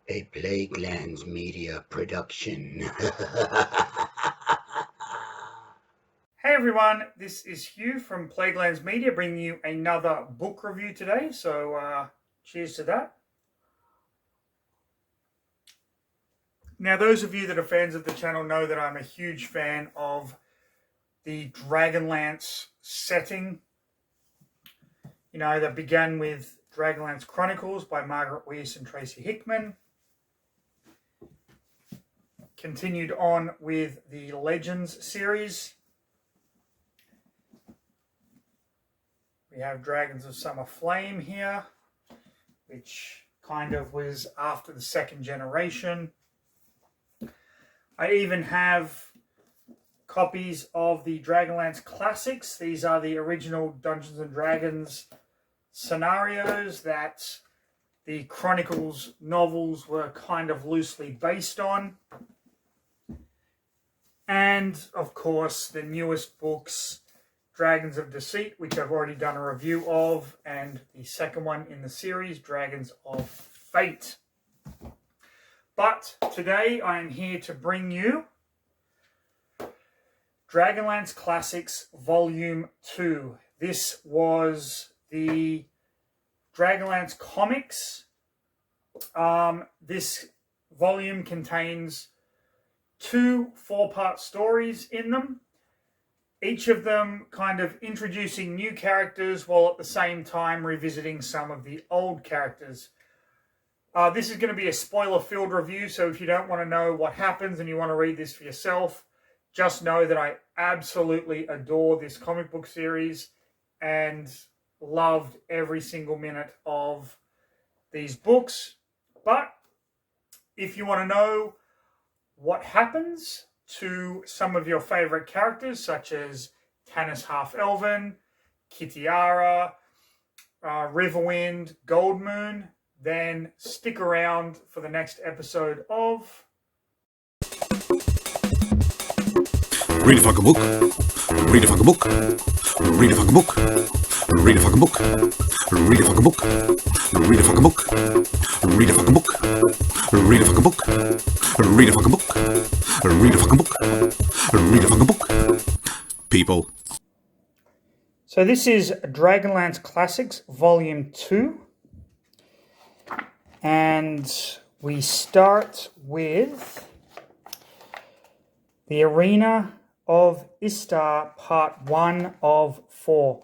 A Dragonlance media production. Hey everyone, this is Hugh from Dragonlance Media bringing you another book review today. So cheers to that. Now, those of you that are fans of the channel know that I'm a huge fan of the Dragonlance setting. You know, that began with Dragonlance Chronicles by Margaret Weis and Tracy Hickman. Continued on with the Legends series. We have Dragons of Summer Flame here, which kind of was after the second generation. I even have copies of the Dragonlance Classics. These are the original Dungeons and Dragons scenarios that the Chronicles novels were kind of loosely based on. And, of course, the newest books, Dragons of Deceit, which I've already done a review of, and the second one in the series, Dragons of Fate. But today I am here to bring you Dragonlance Classics Volume 2. This was the Dragonlance comics. This volume contains 2 4-part stories in them. Each of them kind of introducing new characters while at the same time revisiting some of the old characters. This is going to be a spoiler-filled review, so if you don't want to know what happens and you want to read this for yourself, just know that I absolutely adore this comic book series and loved every single minute of these books. But if you want to know what happens to some of your favorite characters, such as Tanis Half-Elven, Kitiara, Riverwind, Goldmoon, then stick around for the next episode of... Read a fucking book. Read a fucking book. Read a fucking book. Read a fucking book. Read a fucking book. Read a fucking book. Read a fucking book. Read a fucking book. Read a fucking book. Read a fucking book. Read a fucking book. People. So this is Dragonlance Classics Volume 2. And we start with the Arena of Istar, Part 1 of 4.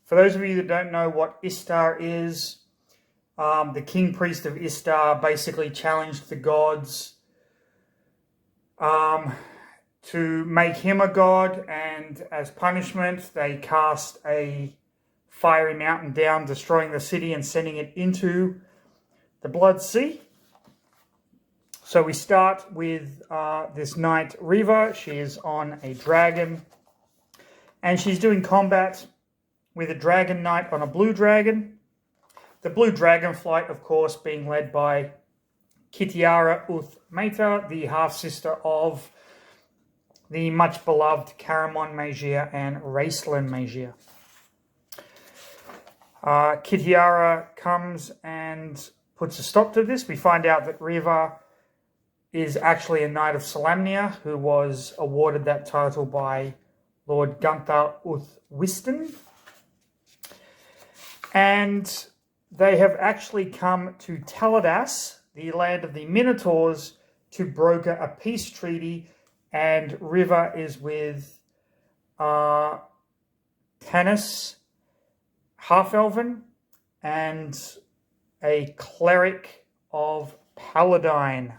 For those of you that don't know what Istar is, the King Priest of Istar basically challenged the gods to make him a god, and as punishment they cast a fiery mountain down, destroying the city and sending it into the Blood Sea. So we start with this knight Riva. She is on a dragon, and she's doing combat with a dragon knight on a blue dragon. The blue dragon flight, of course, being led by Kitiara Uth Meta, the half-sister of the much-beloved Caramon Magia and Raceland Magia. Kitiara comes and puts a stop to this. We find out that Riva is actually a knight of Solamnia who was awarded that title by Lord Gunther Uth Wiston. And they have actually come to Taladas, the land of the Minotaurs, to broker a peace treaty, and Riva is with Tanis Half-Elven and a cleric of Paladine.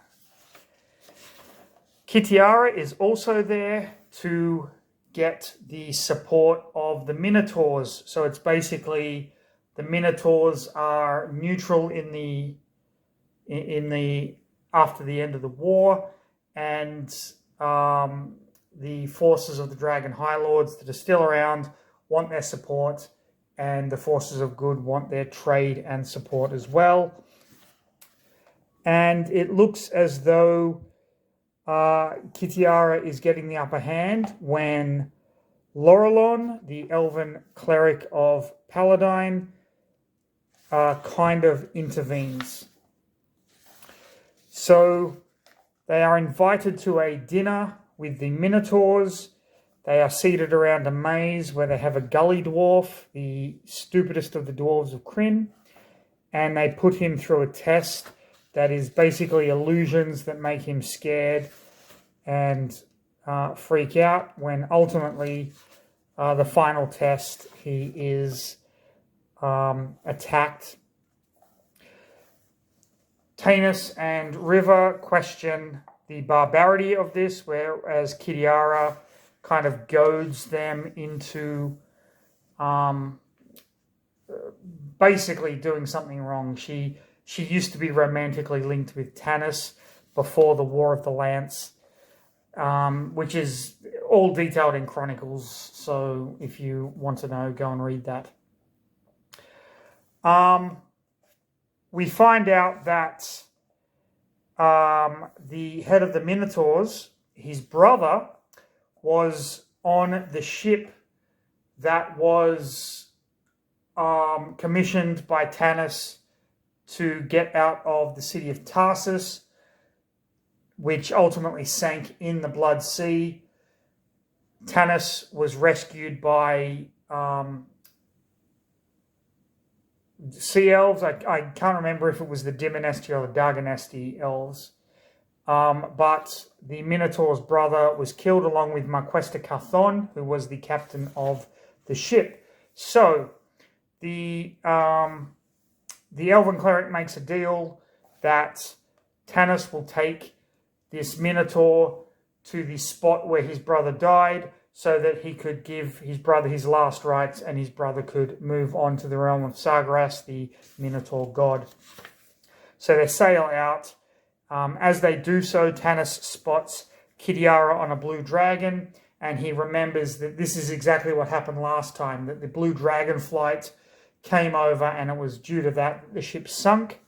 Kitiara is also there to get the support of the Minotaurs. So it's basically the Minotaurs are neutral in the after the end of the war, and the forces of the Dragon High Lords that are still around want their support, and the forces of good want their trade and support as well. And it looks as though Kitiara is getting the upper hand when Laurelon, the elven cleric of Paladine, kind of intervenes. So they are invited to a dinner with the Minotaurs. They are seated around a maze where they have a gully dwarf, the stupidest of the dwarves of Krynn, and they put him through a test that is basically illusions that make him scared and freak out, when ultimately the final test he is attacked. Tanis and River question the barbarity of this, whereas Kitiara kind of goads them into basically doing something wrong. She used to be romantically linked with Tanis before the War of the Lance, which is all detailed in Chronicles, so if you want to know, go and read that. We find out that the head of the Minotaurs, his brother, was on the ship that was commissioned by Tanis to get out of the city of Tarsus, which ultimately sank in the Blood Sea. Tanis was rescued by sea elves. I can't remember if it was the Dimonesti or the Dragonlance elves. But the Minotaur's brother was killed along with Marquesta Carthon, who was the captain of the ship. So the elven cleric makes a deal that Tanis will take this Minotaur to the spot where his brother died, so that he could give his brother his last rites and his brother could move on to the realm of Sargeras, the Minotaur god. So they sail out. As they do so, Tanis spots Kitiara on a blue dragon, and he remembers that this is exactly what happened last time, that the blue dragon flight came over, and it was due to that the ship sunk.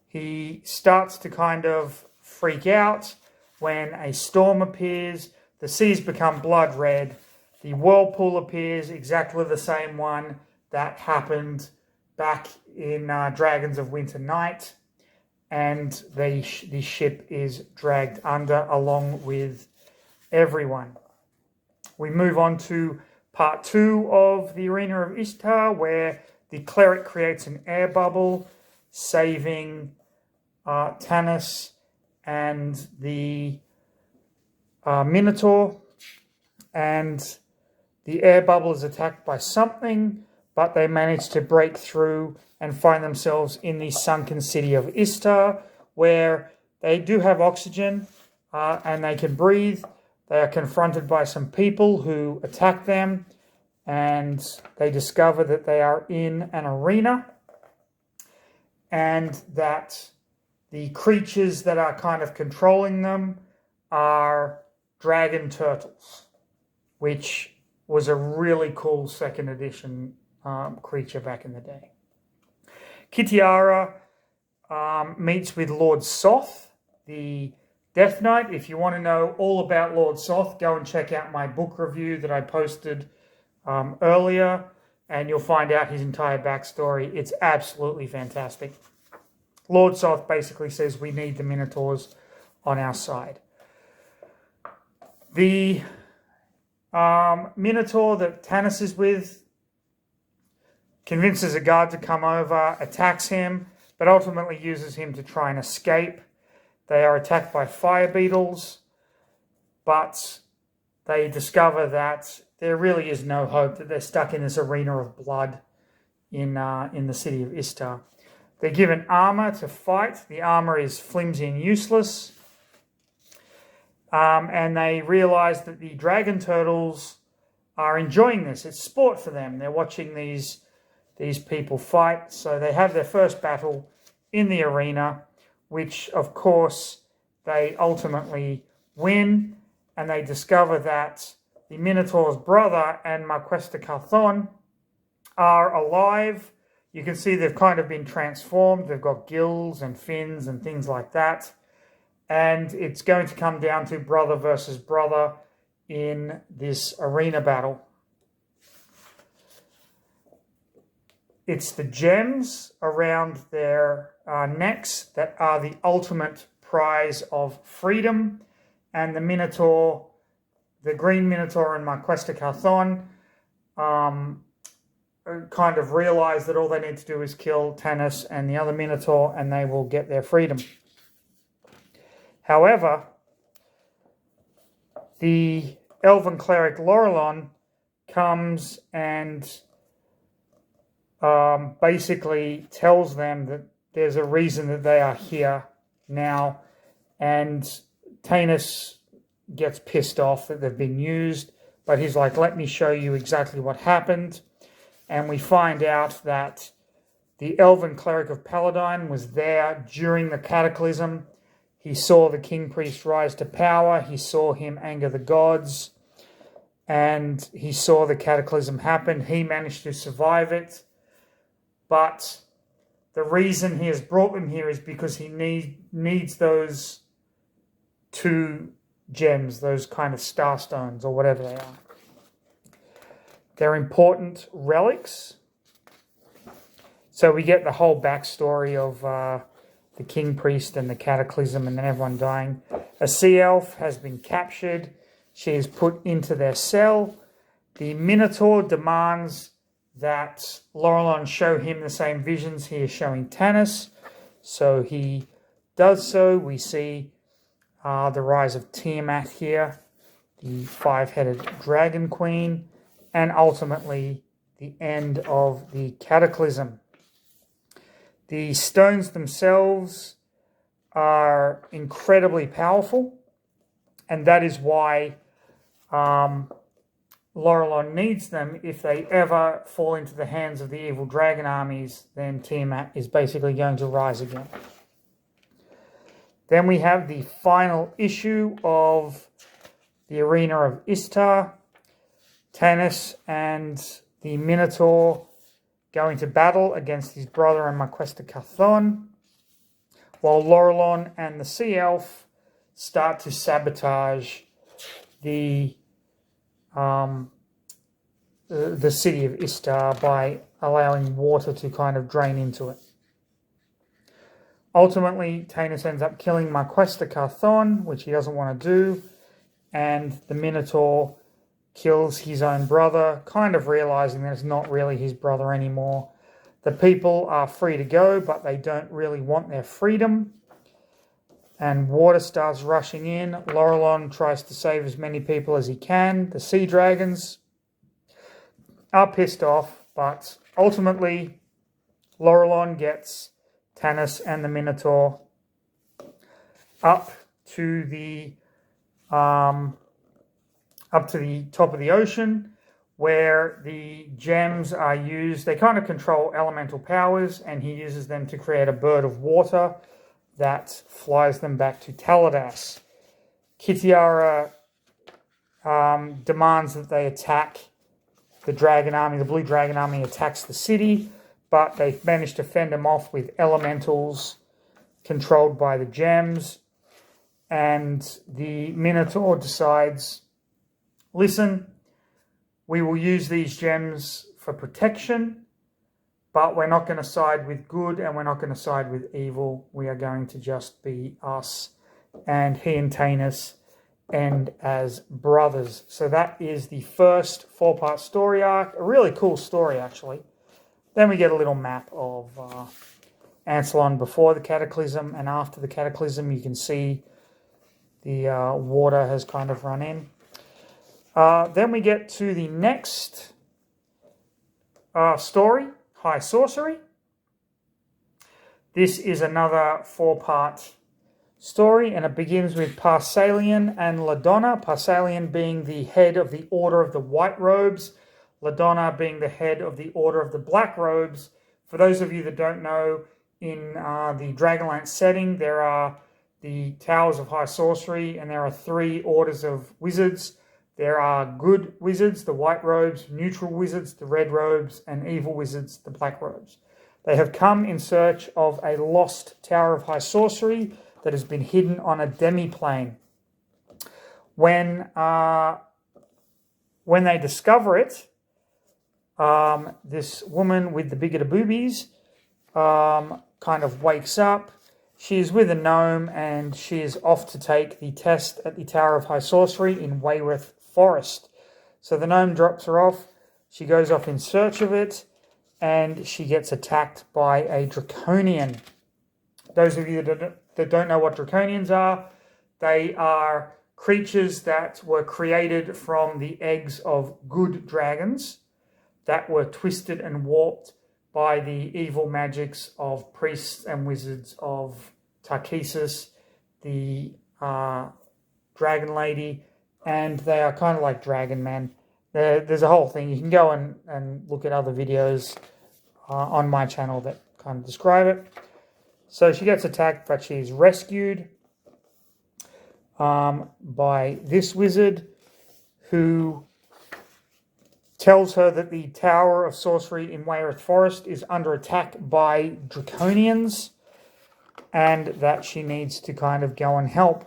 He starts to kind of freak out when a storm appears. The seas become blood red. The whirlpool appears, exactly the same one that happened back in Dragons of Winter Night, and the ship is dragged under along with everyone. We move on to part 2 of the Arena of Ishtar, where the cleric creates an air bubble, saving Tanis and the Minotaur, and the air bubble is attacked by something, but they manage to break through and find themselves in the sunken city of Ishtar, where they do have oxygen and they can breathe. They are confronted by some people who attack them, and they discover that they are in an arena, and that the creatures that are kind of controlling them are dragon turtles, which was a really cool second edition creature back in the day. Kitiara meets with Lord Soth, the Death Knight. If you want to know all about Lord Soth, go and check out my book review that I posted earlier, and you'll find out his entire backstory. It's absolutely fantastic. Lord Soth basically says we need the Minotaurs on our side. The Minotaur that Tanis is with convinces a guard to come over, attacks him, but ultimately uses him to try and escape. They are attacked by fire beetles, but they discover that there really is no hope, that they're stuck in this arena of blood in the city of Ishtar. They're given armor to fight. The armor is flimsy and useless. And they realize that the dragon turtles are enjoying this. It's sport for them. They're watching these people fight. So they have their first battle in the arena, which, of course, they ultimately win. And they discover that the Minotaur's brother and Marquesta Carthon are alive. You can see they've kind of been transformed. They've got gills and fins and things like that. And it's going to come down to brother versus brother in this arena battle. it's the gems around their necks that are the ultimate prize of freedom. And the Minotaur, the Green Minotaur and Marquesta Carthon, kind of realize that all they need to do is kill Tanis and the other Minotaur and they will get their freedom. However, the elven cleric Laurelon comes and basically tells them that there's a reason that they are here now, and Tanis gets pissed off that they've been used, but he's like, let me show you exactly what happened. And we find out that the elven cleric of Paladine was there during the cataclysm. He saw the king priest rise to power. He saw him anger the gods. And he saw the cataclysm happen. He managed to survive it. But the reason he has brought them here is because he needs those 2 gems, those kind of star stones or whatever they are. They're important relics. So we get the whole backstory of the king priest and the cataclysm and then everyone dying. A sea elf has been captured. She is put into their cell. The Minotaur demands that Laurelon show him the same visions he is showing Tanis. So he does so. We see the rise of Tiamat here, the 5-headed dragon queen, and ultimately the end of the cataclysm. The stones themselves are incredibly powerful, and that is why Laurelon needs them. If they ever fall into the hands of the evil dragon armies, then Tiamat is basically going to rise again. Then we have the final issue of the Arena of Istar. Tanis and the Minotaur go into battle against his brother and Marquesta Carthon, while Laurelon and the Sea Elf start to sabotage the city of Istar by allowing water to kind of drain into it. Ultimately, Tanis ends up killing Marquesta Carthon, which he doesn't want to do, and the Minotaur kills his own brother, kind of realizing that it's not really his brother anymore. The people are free to go, but they don't really want their freedom. And water starts rushing in. Laurelon tries to save as many people as he can. The sea dragons are pissed off, but ultimately Laurelon gets Tanis and the Minotaur up to the top of the ocean, where the gems are used. They kind of control elemental powers, and he uses them to create a bird of water that flies them back to Taladas. Kitiara demands that they attack the dragon army. The blue dragon army attacks the city, but they manage to fend them off with elementals controlled by the gems. And the Minotaur decides, listen, we will use these gems for protection, but we're not going to side with good and we're not going to side with evil. We are going to just be us. And he and Tanis end as brothers. So that is the first 4-part story arc. A really cool story, actually. Then we get a little map of Ansalon before the cataclysm and after the cataclysm. You can see the water has kind of run in. Then we get to the next story, High Sorcery. This is another 4-part story, and it begins with Parsalian and LaDonna. Parsalian being the head of the Order of the White Robes, LaDonna being the head of the Order of the Black Robes. For those of you that don't know, in the Dragonlance setting, there are the Towers of High Sorcery, and there are 3 orders of wizards. There are good wizards, the white robes, neutral wizards, the red robes, and evil wizards, the black robes. They have come in search of a lost Tower of High Sorcery that has been hidden on a demi-plane. When they discover it, this woman with the bigger boobies kind of wakes up. She's with a gnome and she is off to take the test at the Tower of High Sorcery in Wayreth Forest. So the gnome drops her off. She goes off in search of it and she gets attacked by a draconian. Those of you that don't know what draconians are, they are creatures that were created from the eggs of good dragons that were twisted and warped by the evil magics of priests and wizards of Tarkesis, the dragon lady, and they are kind of like dragon men. There's a whole thing. You can go and look at other videos on my channel that kind of describe it. So she gets attacked, but she's rescued by this wizard who tells her that the Tower of Sorcery in Wayreth Forest is under attack by draconians and that she needs to kind of go and help.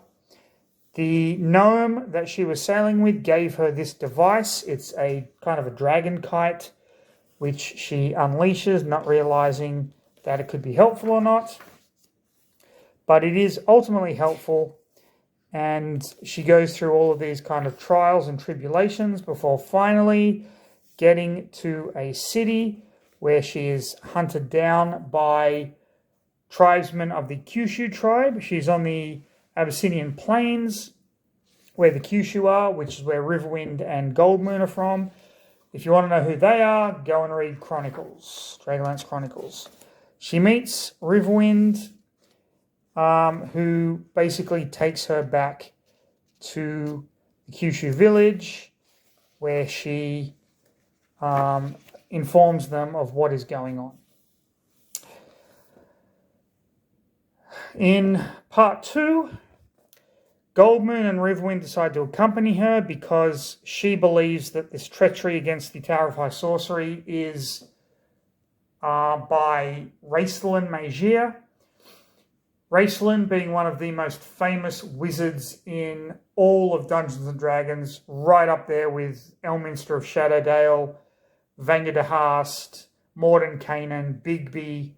The gnome that she was sailing with gave her this device. It's a kind of a dragon kite which she unleashes, not realizing that it could be helpful or not. But it is ultimately helpful, and she goes through all of these kind of trials and tribulations before finally getting to a city where she is hunted down by tribesmen of the Kyushu tribe. She's on the Abyssinian plains where the Kyushu are, which is where Riverwind and Goldmoon are from. If you want to know who they are, go and read Chronicles, Dragonlance Chronicles. She meets Riverwind, who basically takes her back to the Kyushu village where she informs them of what is going on. In part 2, Goldmoon and Riverwind decide to accompany her because she believes that this treachery against the Tower of High Sorcery is by Raistlin Magia. Raistlin being one of the most famous wizards in all of Dungeons & Dragons, right up there with Elminster of Shadowdale, Vanga de Haast, Mordenkainen, Bigby,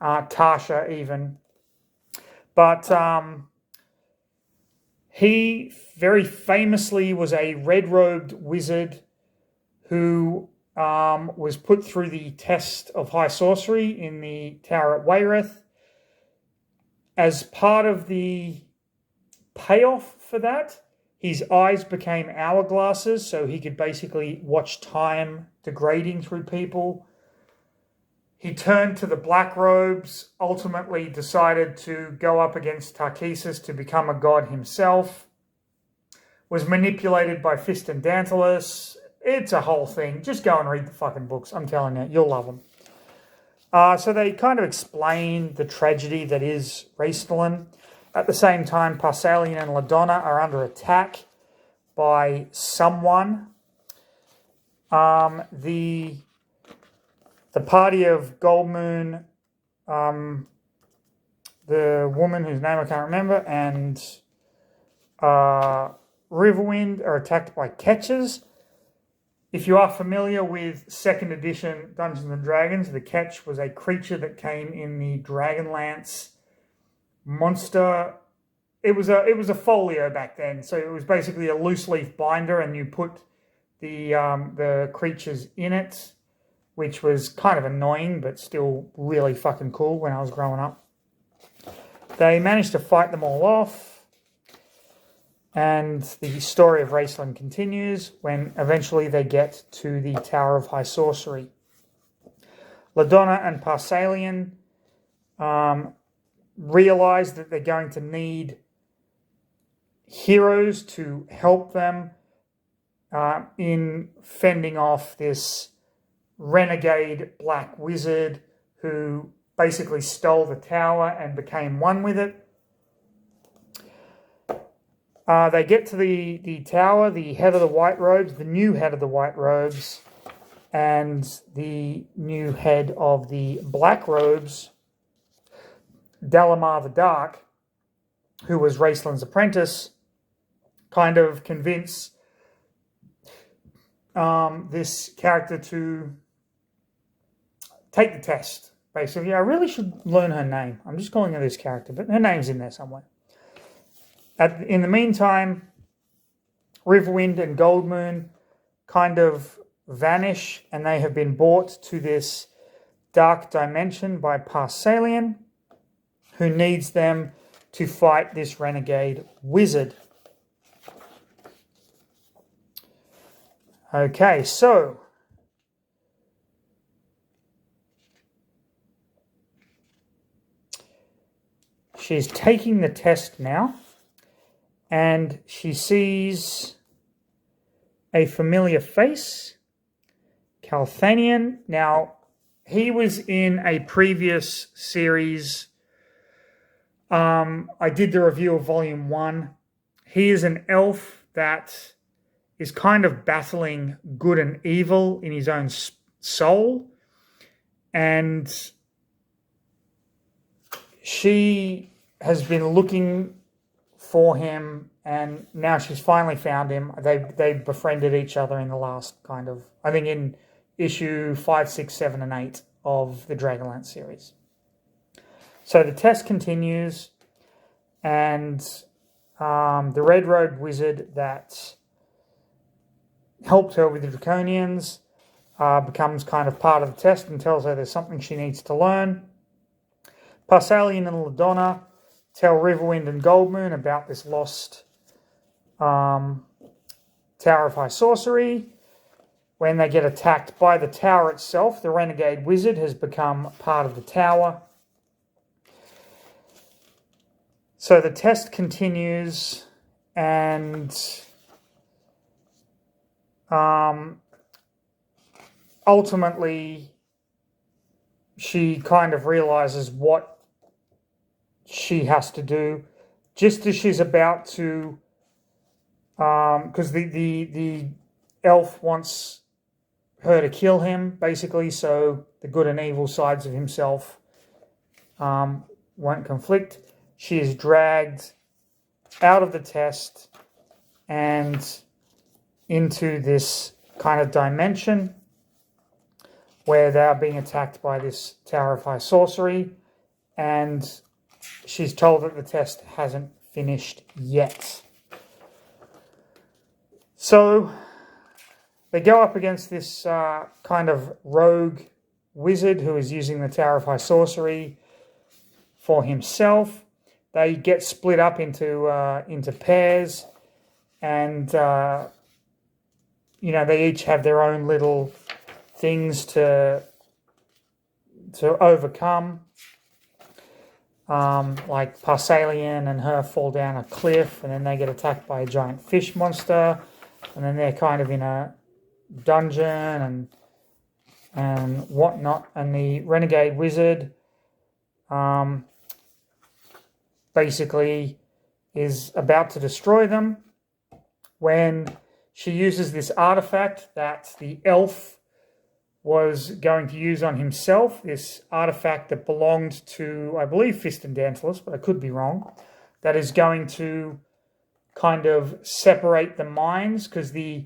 Tasha even. But he very famously was a red-robed wizard who was put through the test of high sorcery in the Tower at Wayreth. As part of the payoff for that, his eyes became hourglasses, so he could basically watch time degrading through people. He turned to the Black Robes, ultimately decided to go up against Tarkesis to become a god himself, was manipulated by Fist and Dantalus. It's a whole thing. Just go and read the fucking books. I'm telling you, you'll love them. So they kind of explain the tragedy that is Raistlin. At the same time, Parsalian and LaDonna are under attack by someone. The party of Goldmoon, the woman whose name I can't remember, and Riverwind are attacked by Ketches. If you are familiar with 2nd edition Dungeons & Dragons, the Ketch was a creature that came in the Dragonlance monster. It was a folio back then, so it was basically a loose leaf binder, and you put the creatures in it, which was kind of annoying, but still really fucking cool when I was growing up. They managed to fight them all off, and the story of Raistlin continues when eventually they get to the Tower of High Sorcery. LaDonna and Parsalian realize that they're going to need heroes to help them in fending off this renegade black wizard who basically stole the tower and became one with it. They get to the tower, the head of the White Robes, the new head of the White Robes, and the new head of the Black Robes, Dalamar the Dark, who was Raistlin's apprentice, kind of convince this character to take the test. Basically, I really should learn her name. I'm just calling her this character, but her name's in there somewhere. In the meantime, Riverwind and Goldmoon kind of vanish, and they have been brought to this dark dimension by Parsalian, who needs them to fight this renegade wizard. Okay, so she's taking the test now, and she sees a familiar face, Calthanian. Now, he was in a previous series. I did the review of Volume 1. He is an elf that is kind of battling good and evil in his own soul. And she has been looking for him, and now she's finally found him. They befriended each other in the last kind of, I think in issue 5, 6, 7, and 8 of the Dragonlance series. So the test continues, and the red-robed wizard that helped her with the Draconians becomes kind of part of the test and tells her there's something she needs to learn. Parsalian and LaDonna tell Riverwind and Goldmoon about this lost Tower of High Sorcery. When they get attacked by the tower itself, the renegade wizard has become part of the tower. So the test continues, and ultimately she kind of realizes what she has to do just as she's about to, because the elf wants her to kill him, basically, so the good and evil sides of himself won't conflict. She is dragged out of the test and into this kind of dimension where they are being attacked by this Tower of High Sorcery, and she's told that the test hasn't finished yet. So they go up against this kind of rogue wizard who is using the Tower of High Sorcery for himself. They get split up into pairs, and they each have their own little things to overcome. Like Parsalian and her fall down a cliff, and then they get attacked by a giant fish monster, and then they're kind of in a dungeon and whatnot. And the renegade wizard basically is about to destroy them when she uses this artifact that the elf was going to use on himself, this artifact that belonged to, I believe, Fist and Dantalus, but I could be wrong, that is going to kind of separate the minds, because the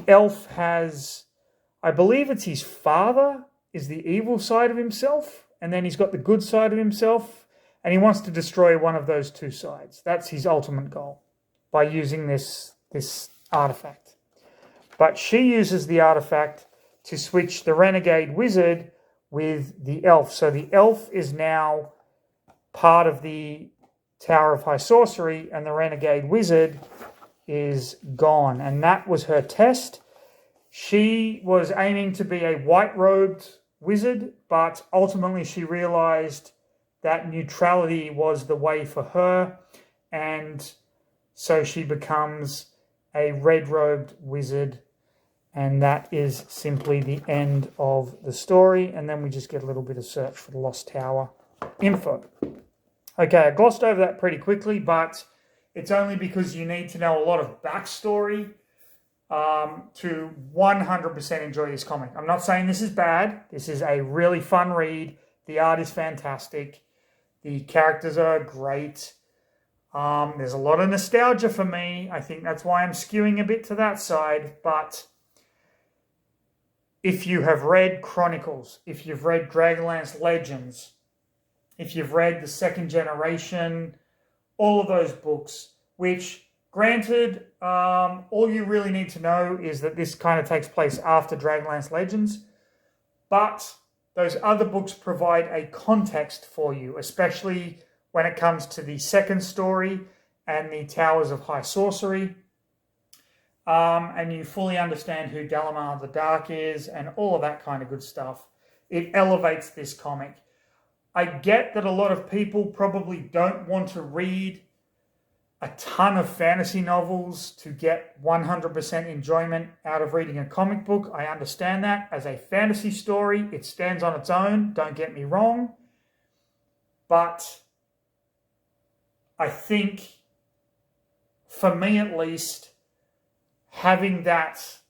elf has, I believe it's his father is the evil side of himself, and then he's got the good side of himself, and he wants to destroy one of those two sides. That's his ultimate goal by using this artifact. But she uses the artifact to switch the renegade wizard with the elf. So the elf is now part of the Tower of High Sorcery, and the renegade wizard is gone. And that was her test. She was aiming to be a white-robed wizard, but ultimately she realized that neutrality was the way for her, and so she becomes a red-robed wizard. And that is simply the end of the story. And then we just get a little bit of search for the Lost Tower info. Okay, I glossed over that pretty quickly, but it's only because you need to know a lot of backstory to 100% enjoy this comic. I'm not saying this is bad. This is a really fun read. The art is fantastic. The characters are great. There's a lot of nostalgia for me. I think that's why I'm skewing a bit to that side, but if you have read Chronicles, if you've read Dragonlance Legends, if you've read the second generation, all of those books, which granted, all you really need to know is that this kind of takes place after Dragonlance Legends, but those other books provide a context for you, especially when it comes to the second story and the Towers of High Sorcery. And you fully understand who Dalamar the Dark is and all of that kind of good stuff. It elevates this comic. I get that a lot of people probably don't want to read a ton of fantasy novels to get 100% enjoyment out of reading a comic book. I understand that. As a fantasy story, it stands on its own, don't get me wrong. But I think, for me at least, having that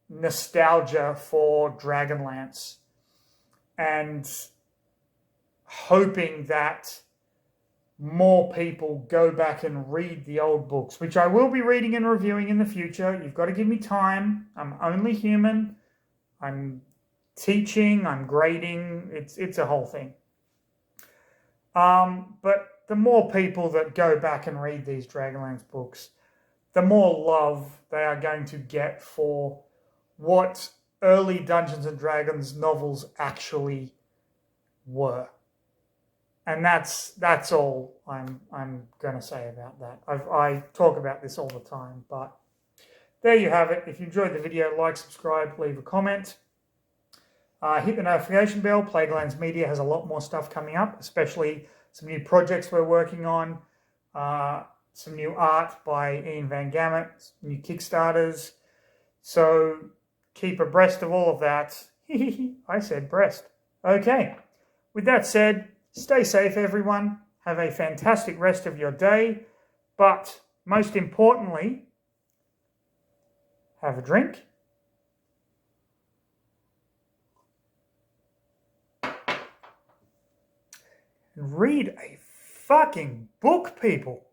nostalgia for Dragonlance and hoping that more people go back and read the old books, which I will be reading and reviewing in the future. You've got to give me time. I'm only human. I'm teaching, I'm grading. It's a whole thing. But the more people that go back and read these Dragonlance books, the more love they are going to get for what early Dungeons and Dragons novels actually were. And that's all I'm going to say about that. I talk about this all the time, but there you have it. If you enjoyed the video, like, subscribe, leave a comment. Hit the notification bell. Dragonlance Media has a lot more stuff coming up, especially some new projects we're working on, some new art by Ian Van Gammett, new Kickstarters. So keep abreast of all of that. I said breast. Okay. With that said, stay safe, everyone. Have a fantastic rest of your day. But most importantly, have a drink. And read a fucking book, people.